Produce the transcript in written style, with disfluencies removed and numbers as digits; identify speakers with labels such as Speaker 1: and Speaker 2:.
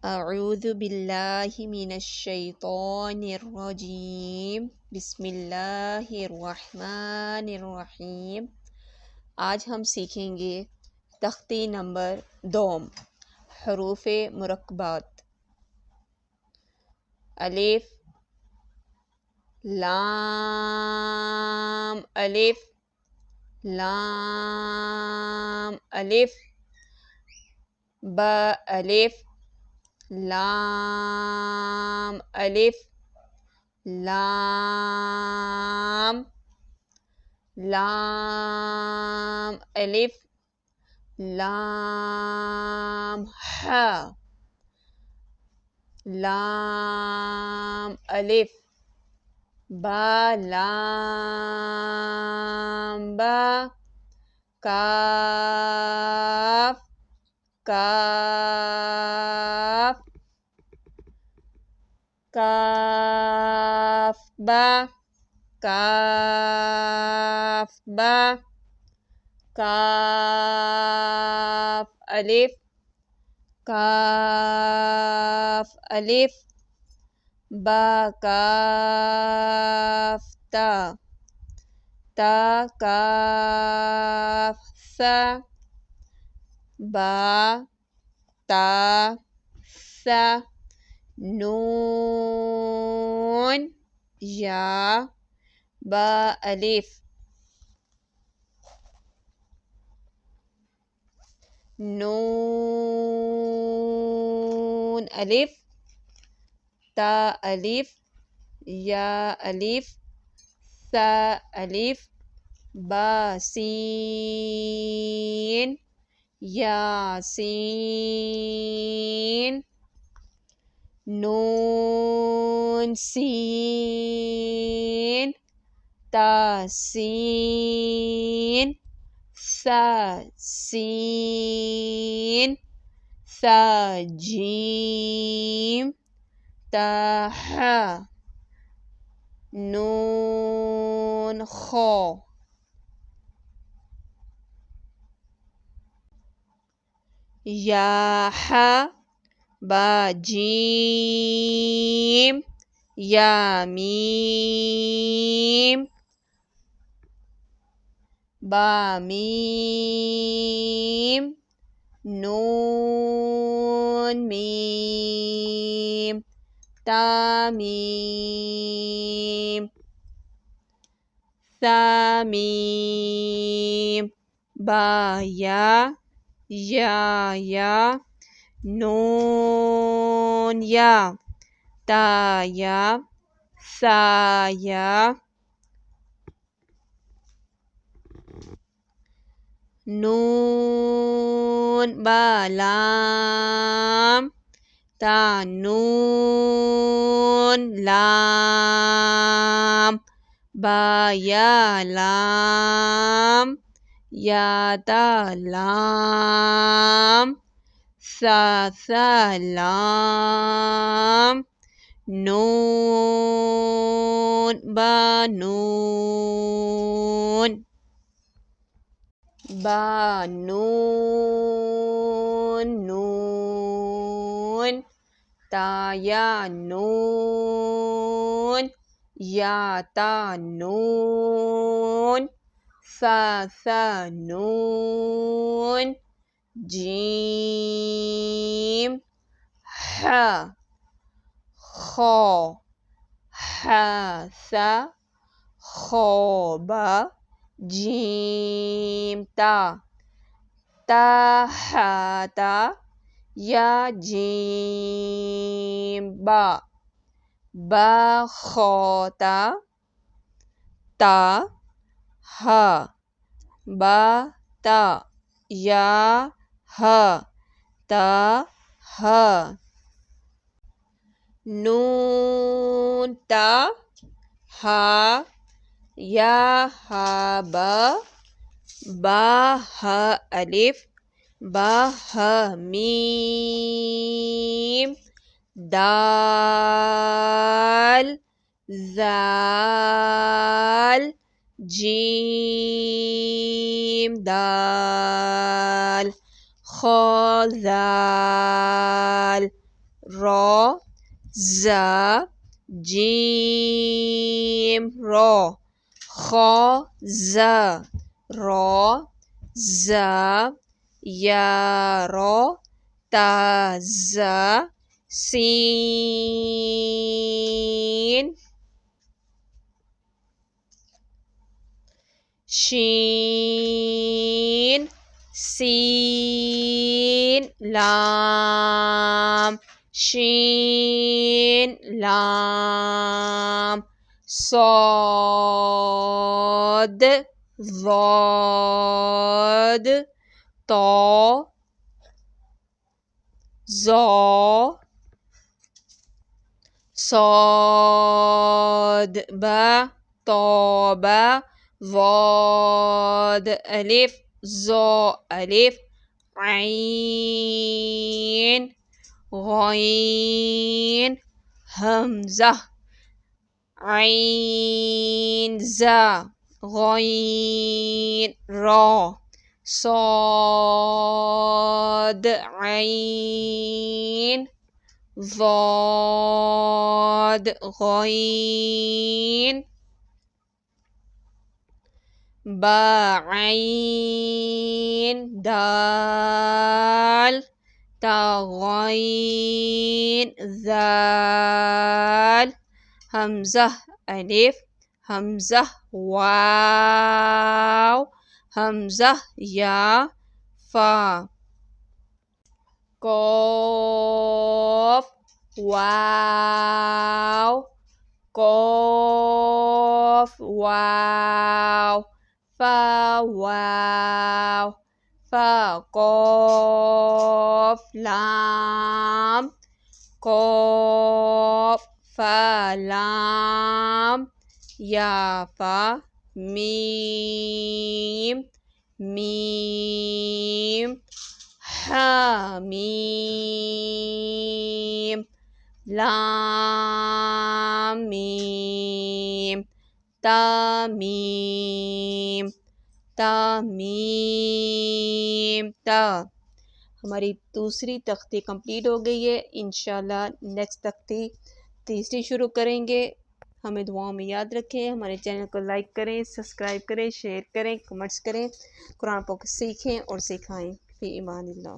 Speaker 1: أعوذ بالله من الشيطان الرجيम बिस्मिल्लाहिर्रहमानिर्रहीम। आज हम सीखेंगे तख्ती नंबर 2 हरूफ़े मुरक्कबात। अलिफ लाम अलिफ लाम अलिफ बा अलिफ लाम अलिफ लाम लाम अलिफ लाम हा लाम अलिफ बा लाम बा काफ काफ काफ बा काफ बा काफ अलिफ काफ अलिफ बा काफ ता ता काफ सा बा ता सा नून या बा अलिफ नून अलिफ ता अलिफ या अलिफ सा अलिफ बा सीन यासीन नून सीन तासीन सा सीन सा जीम ताहा नून खो या हा बा जीम या मीम बा मीम नून मीम तामीम सामीम बा या नून या ता या सा या नून बा लाम ता नून लाम बा या लाम या ता लाम सा लाम नून बा नून बा नून नून ता या नून या ता नून सा नून जीम हा खो हा सा खो बा जीम ता ता हा ता या जीम बा बा खोता ता हा बा ता या हा ता हा नून ता हा या हा बा हा अलिफ बा हा मीम दाल जाल जीम दाल खो जाल रॉ ज़ा जीम रॉ खौ ज़ा रॉ ज़ा या रॉ ता ज़ा सीन शीन सीन लाम शीन लाम सौद ज़ौद तो ज़ौ صاد با طابا ضاد ألف ظا ألف عين غين همزة عين زا غين را صاد عين ضاد غين با عين دال تا غين ذال همزة ألف همزة واو همزة يا فا قاف واو قاف واو فا واو فا قاف لام قاف فا لام يا فا ميم ميم حاميم لام ميم तामीम तामीम ता। हमारी दूसरी तख्ती कंप्लीट हो गई है। इंशाल्लाह नेक्स्ट तख्ती तीसरी शुरू करेंगे। हमें दुआओं में याद रखें। हमारे चैनल को लाइक करें, सब्सक्राइब करें, शेयर करें, कमेंट्स करें। कुरान पाक सीखें और सिखाएं। फी ईमानिल्लाह।